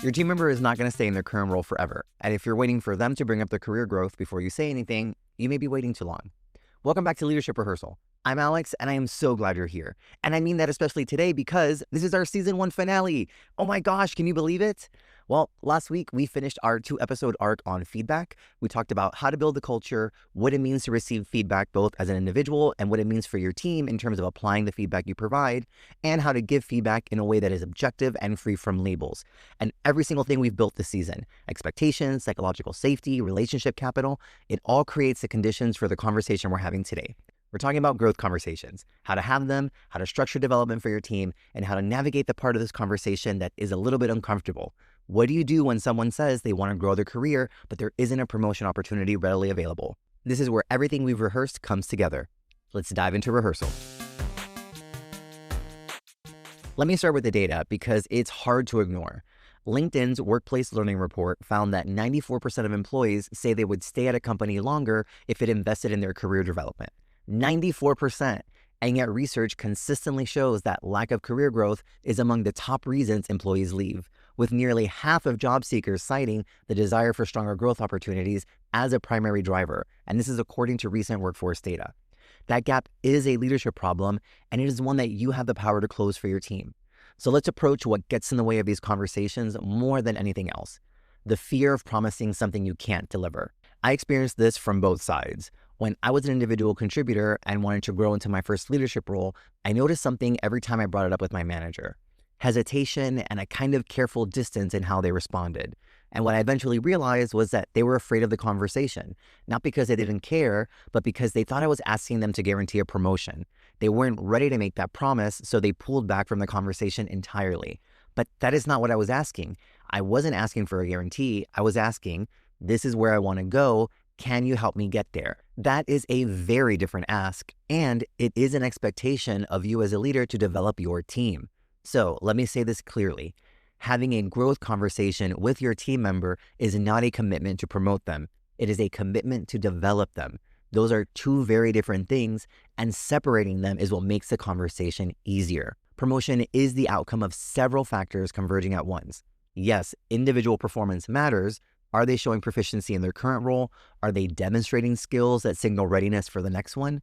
Your team member is not going to stay in their current role forever, and if you're waiting for them to bring up their career growth before you say anything, you may be waiting too long. Welcome back to Leadership Rehearsal. I'm Alex, and I am so glad you're here. And I mean that especially today because this is our season 1 finale. Oh my gosh, can you believe it? Well, last week we finished our 2-episode arc on feedback. We talked about how to build the culture, what it means to receive feedback both as an individual and what it means for your team in terms of applying the feedback you provide, and how to give feedback in a way that is objective and free from labels. And every single thing we've built this season, expectations, psychological safety, relationship capital, it all creates the conditions for the conversation we're having today. We're talking about growth conversations, how to have them, how to structure development for your team, and how to navigate the part of this conversation that is a little bit uncomfortable. What do you do when someone says they want to grow their career, but there isn't a promotion opportunity readily available? This is where everything we've rehearsed comes together. Let's dive into rehearsal. Let me start with the data because it's hard to ignore. LinkedIn's Workplace Learning Report found that 94% of employees say they would stay at a company longer if it invested in their career development. 94%. And yet research consistently shows that lack of career growth is among the top reasons employees leave, with nearly half of job seekers citing the desire for stronger growth opportunities as a primary driver. And this is according to recent workforce data. That gap is a leadership problem, and it is one that you have the power to close for your team. So let's approach what gets in the way of these conversations more than anything else: the fear of promising something you can't deliver. I experienced this from both sides. When I was an individual contributor and wanted to grow into my first leadership role, I noticed something every time I brought it up with my manager: hesitation and a kind of careful distance in how they responded. And what I eventually realized was that they were afraid of the conversation, not because they didn't care, but because they thought I was asking them to guarantee a promotion. They weren't ready to make that promise, so they pulled back from the conversation entirely. But that is not what I was asking. I wasn't asking for a guarantee. I was asking, this is where I want to go. Can you help me get there? That is a very different ask, and it is an expectation of you as a leader to develop your team. So let me say this clearly. Having a growth conversation with your team member is not a commitment to promote them. It is a commitment to develop them. Those are two very different things, and separating them is what makes the conversation easier. Promotion is the outcome of several factors converging at once. Yes, individual performance matters. Are they showing proficiency in their current role? Are they demonstrating skills that signal readiness for the next one?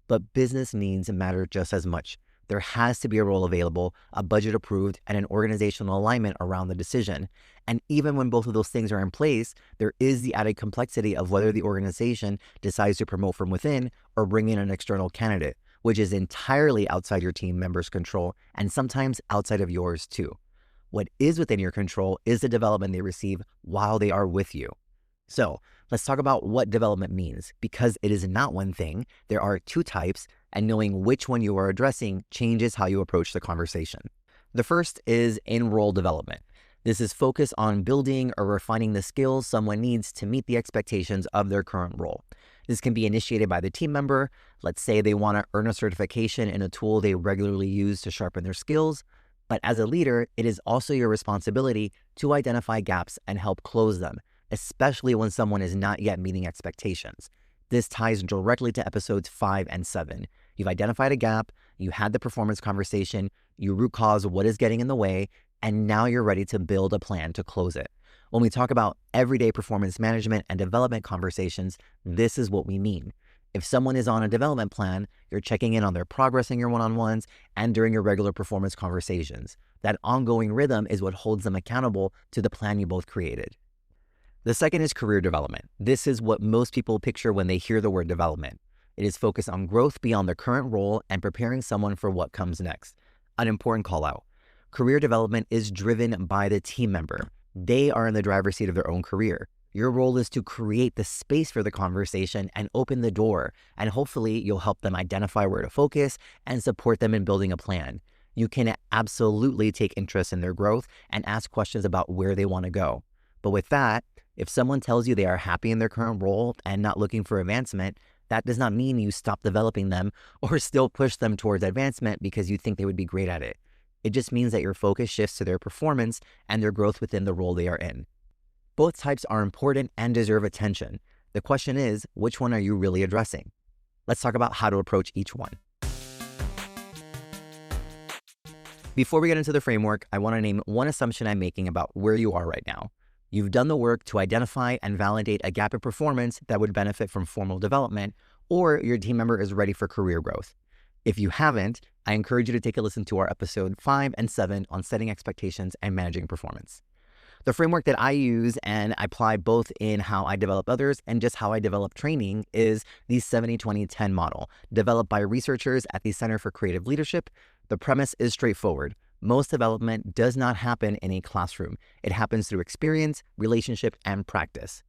But business needs matter just as much. There has to be a role available, a budget approved, and an organizational alignment around the decision. And even when both of those things are in place, there is the added complexity of whether the organization decides to promote from within or bring in an external candidate, which is entirely outside your team members' control and sometimes outside of yours too. What is within your control is the development they receive while they are with you. So let's talk about what development means, because it is not one thing. There are two types, and knowing which one you are addressing changes how you approach the conversation. The first is in-role development. This is focused on building or refining the skills someone needs to meet the expectations of their current role. This can be initiated by the team member. Let's say they want to earn a certification in a tool they regularly use to sharpen their skills. But as a leader, it is also your responsibility to identify gaps and help close them, especially when someone is not yet meeting expectations. This ties directly to episodes 5 and 7. You've identified a gap, you had the performance conversation, you root cause what is getting in the way, and now you're ready to build a plan to close it. When we talk about everyday performance management and development conversations, this is what we mean. If someone is on a development plan, you're checking in on their progress in your one-on-ones and during your regular performance conversations. That ongoing rhythm is what holds them accountable to the plan you both created. The second is career development. This is what most people picture when they hear the word development. It is focused on growth beyond their current role and preparing someone for what comes next. An important call out. Career development is driven by the team member. They are in the driver's seat of their own career. Your role is to create the space for the conversation and open the door, and hopefully you'll help them identify where to focus and support them in building a plan. You can absolutely take interest in their growth and ask questions about where they want to go. But with that, if someone tells you they are happy in their current role and not looking for advancement, that does not mean you stop developing them or still push them towards advancement because you think they would be great at it. It just means that your focus shifts to their performance and their growth within the role they are in. Both types are important and deserve attention. The question is, which one are you really addressing? Let's talk about how to approach each one. Before we get into the framework, I want to name one assumption I'm making about where you are right now. You've done the work to identify and validate a gap in performance that would benefit from formal development, or your team member is ready for career growth. If you haven't, I encourage you to take a listen to our episode 5 and 7 on setting expectations and managing performance. The framework that I use and I apply both in how I develop others and just how I develop training is the 70-20-10 model, developed by researchers at the Center for Creative Leadership. The premise is straightforward. Most development does not happen in a classroom. It happens through experience, relationship, and practice.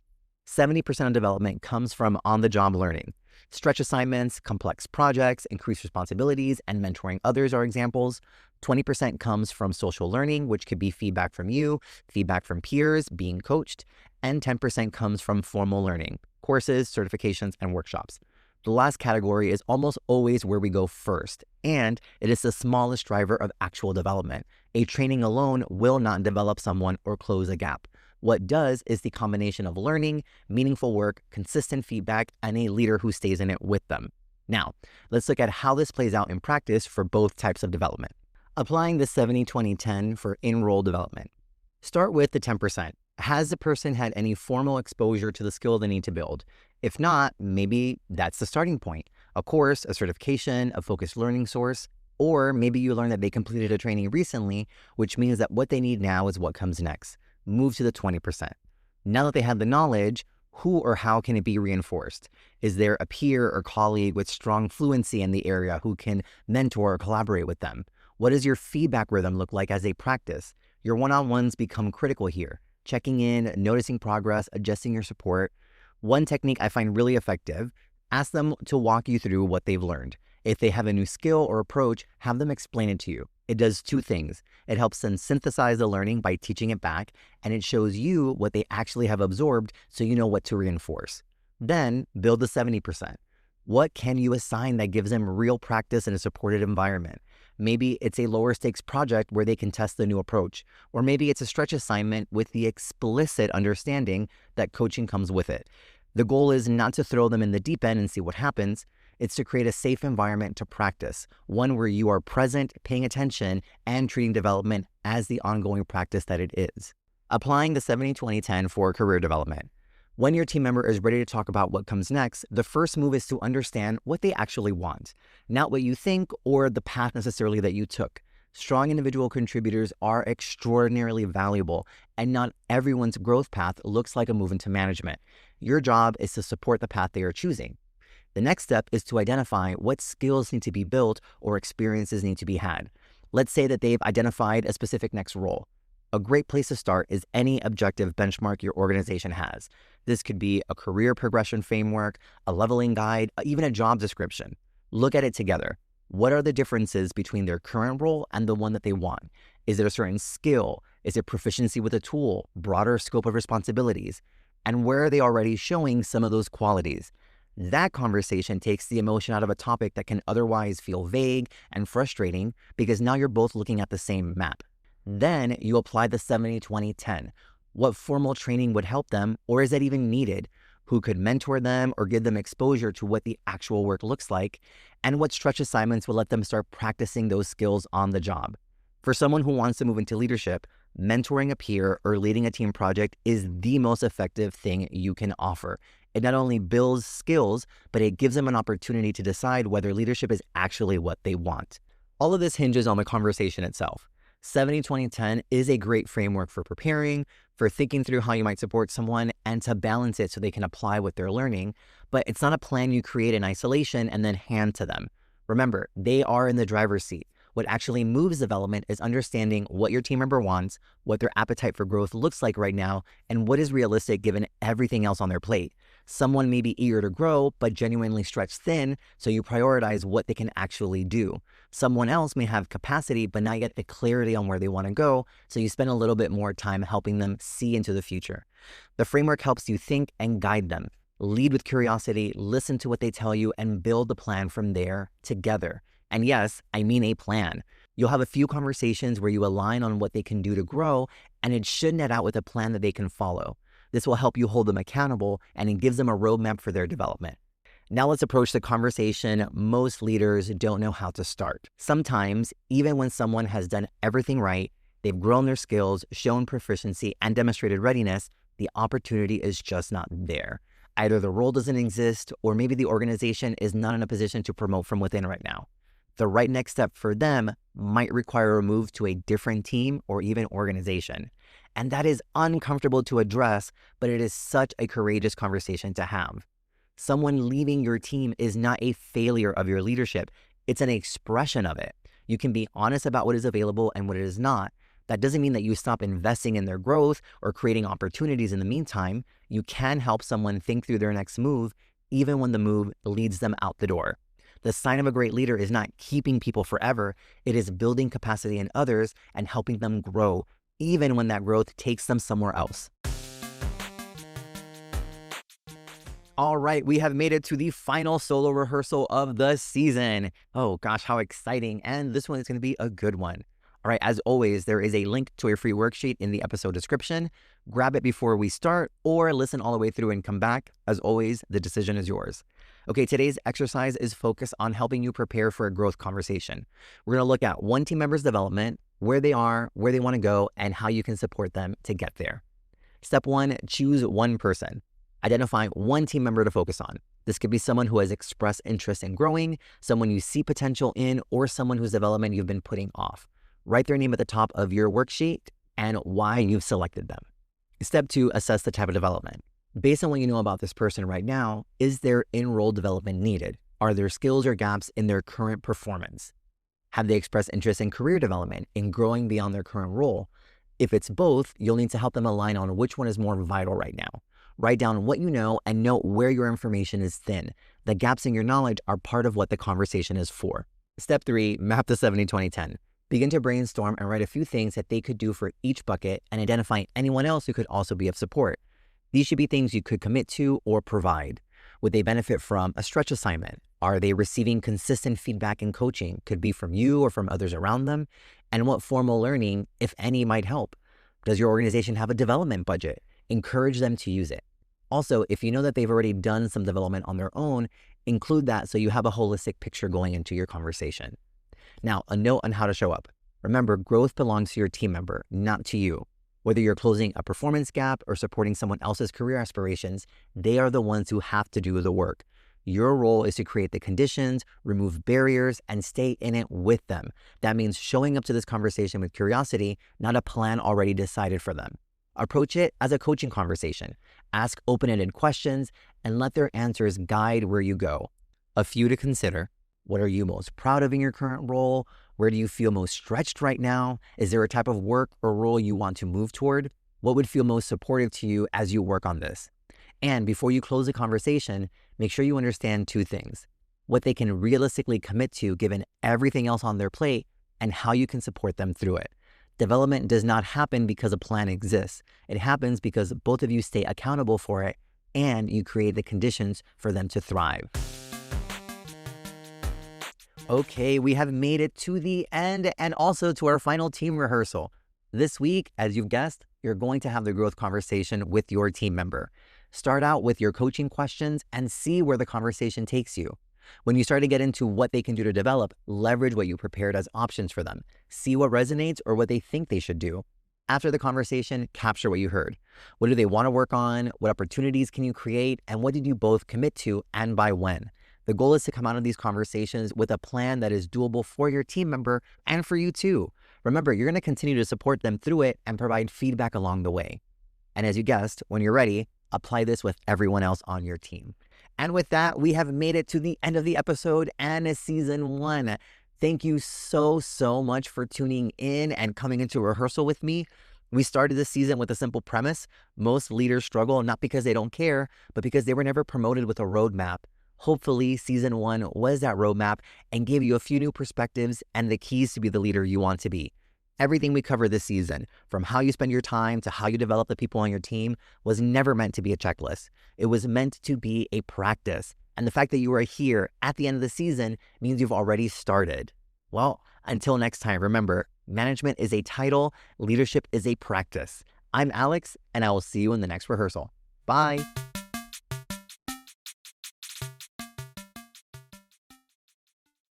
70% of development comes from on-the-job learning. Stretch assignments, complex projects, increased responsibilities, and mentoring others are examples. 20% comes from social learning, which could be feedback from you, feedback from peers, being coached, and 10% comes from formal learning, courses, certifications, and workshops. The last category is almost always where we go first, and it is the smallest driver of actual development. A training alone will not develop someone or close a gap. What does is the combination of learning, meaningful work, consistent feedback, and a leader who stays in it with them. Now, let's look at how this plays out in practice for both types of development. Applying the 70-20-10 for in-role development. Start with the 10%. Has the person had any formal exposure to the skill they need to build? If not, maybe that's the starting point. A course, a certification, a focused learning source, or maybe you learned that they completed a training recently, which means that what they need now is what comes next. Move to the 20%. Now that they have the knowledge, who or how can it be reinforced? Is there a peer or colleague with strong fluency in the area who can mentor or collaborate with them? What does your feedback rhythm look like as they practice? Your one-on-ones become critical here. Checking in, noticing progress, adjusting your support. One technique I find really effective, ask them to walk you through what they've learned. If they have a new skill or approach, have them explain it to you. It does two things. It helps them synthesize the learning by teaching it back, and it shows you what they actually have absorbed so you know what to reinforce. Then build the 70%. What can you assign that gives them real practice in a supported environment? Maybe it's a lower stakes project where they can test the new approach, or maybe it's a stretch assignment with the explicit understanding that coaching comes with it. The goal is not to throw them in the deep end and see what happens. It's to create a safe environment to practice, one where you are present, paying attention, and treating development as the ongoing practice that it is. Applying the 70-20-10 for career development. When your team member is ready to talk about what comes next, the first move is to understand what they actually want, not what you think or the path necessarily that you took. Strong individual contributors are extraordinarily valuable, and not everyone's growth path looks like a move into management. Your job is to support the path they are choosing. The next step is to identify what skills need to be built or experiences need to be had. Let's say that they've identified a specific next role. A great place to start is any objective benchmark your organization has. This could be a career progression framework, a leveling guide, even a job description. Look at it together. What are the differences between their current role and the one that they want? Is there a certain skill? Is it proficiency with a tool, broader scope of responsibilities? And where are they already showing some of those qualities? That conversation takes the emotion out of a topic that can otherwise feel vague and frustrating because now you're both looking at the same map. Then you apply the 70-20-10. What formal training would help them, or is that even needed? Who could mentor them or give them exposure to what the actual work looks like? And what stretch assignments will let them start practicing those skills on the job? For someone who wants to move into leadership, mentoring a peer or leading a team project is the most effective thing you can offer. It not only builds skills, but it gives them an opportunity to decide whether leadership is actually what they want. All of this hinges on the conversation itself. 70-20-10 is a great framework for preparing, for thinking through how you might support someone, and to balance it so they can apply what they're learning. But it's not a plan you create in isolation and then hand to them. Remember, they are in the driver's seat. What actually moves development is understanding what your team member wants, what their appetite for growth looks like right now, and what is realistic given everything else on their plate. Someone may be eager to grow, but genuinely stretched thin, so you prioritize what they can actually do. Someone else may have capacity, but not yet the clarity on where they want to go, so you spend a little bit more time helping them see into the future. The framework helps you think and guide them. Lead with curiosity, listen to what they tell you, and build the plan from there together. And yes, I mean a plan. You'll have a few conversations where you align on what they can do to grow, and it should net out with a plan that they can follow. This will help you hold them accountable, and it gives them a roadmap for their development. Now let's approach the conversation most leaders don't know how to start. Sometimes, even when someone has done everything right, they've grown their skills, shown proficiency, and demonstrated readiness, the opportunity is just not there. Either the role doesn't exist, or maybe the organization is not in a position to promote from within right now. The right next step for them might require a move to a different team or even organization. And that is uncomfortable to address, but it is such a courageous conversation to have. Someone leaving your team is not a failure of your leadership. It's an expression of it. You can be honest about what is available and what is not. That doesn't mean that you stop investing in their growth or creating opportunities in the meantime. You can help someone think through their next move, even when the move leads them out the door. The sign of a great leader is not keeping people forever. It is building capacity in others and helping them grow, even when that growth takes them somewhere else. All right, we have made it to the final solo rehearsal of the season. Oh gosh, how exciting. And this one is going to be a good one. All right, as always, there is a link to a free worksheet in the episode description. Grab it before we start or listen all the way through and come back. As always, the decision is yours. Okay, today's exercise is focused on helping you prepare for a growth conversation. We're going to look at one team member's development, where they are, where they want to go, and how you can support them to get there. Step 1, choose one person. Identify one team member to focus on. This could be someone who has expressed interest in growing, someone you see potential in, or someone whose development you've been putting off. Write their name at the top of your worksheet and why you've selected them. Step 2, assess the type of development. Based on what you know about this person right now, is there in-role development needed? Are there skills or gaps in their current performance? Have they expressed interest in career development, in growing beyond their current role? If it's both, you'll need to help them align on which one is more vital right now. Write down what you know and note where your information is thin. The gaps in your knowledge are part of what the conversation is for. Step 3, map the 70-20-10. Begin to brainstorm and write a few things that they could do for each bucket and identify anyone else who could also be of support. These should be things you could commit to or provide. Would they benefit from a stretch assignment? Are they receiving consistent feedback and coaching? Could be from you or from others around them. And what formal learning, if any, might help? Does your organization have a development budget? Encourage them to use it. Also, if you know that they've already done some development on their own, include that so you have a holistic picture going into your conversation. Now, a note on how to show up. Remember, growth belongs to your team member, not to you. Whether you're closing a performance gap or supporting someone else's career aspirations, they are the ones who have to do the work. Your role is to create the conditions, remove barriers, and stay in it with them. That means showing up to this conversation with curiosity, not a plan already decided for them. Approach it as a coaching conversation. Ask open-ended questions and let their answers guide where you go. A few to consider. What are you most proud of in your current role? Where do you feel most stretched right now? Is there a type of work or role you want to move toward? What would feel most supportive to you as you work on this? And before you close the conversation, make sure you understand two things: what they can realistically commit to given everything else on their plate, and how you can support them through it. Development does not happen because a plan exists. It happens because both of you stay accountable for it and you create the conditions for them to thrive. Okay, we have made it to the end and also to our final team rehearsal. This week, as you've guessed, you're going to have the growth conversation with your team member. Start out with your coaching questions and see where the conversation takes you. When you start to get into what they can do to develop, leverage what you prepared as options for them. See what resonates or what they think they should do. After the conversation, capture what you heard. What do they want to work on? What opportunities can you create? And what did you both commit to and by when? The goal is to come out of these conversations with a plan that is doable for your team member and for you too. Remember, you're going to continue to support them through it and provide feedback along the way. And as you guessed, when you're ready, apply this with everyone else on your team. And with that, we have made it to the end of the episode and season 1. Thank you so much for tuning in and coming into rehearsal with me. We started this season with a simple premise. Most leaders struggle not because they don't care, but because they were never promoted with a roadmap. Hopefully, season 1 was that roadmap and gave you a few new perspectives and the keys to be the leader you want to be. Everything we covered this season, from how you spend your time to how you develop the people on your team, was never meant to be a checklist. It was meant to be a practice. And the fact that you are here at the end of the season means you've already started. Well, until next time, remember, management is a title, leadership is a practice. I'm Alex, and I will see you in the next rehearsal. Bye.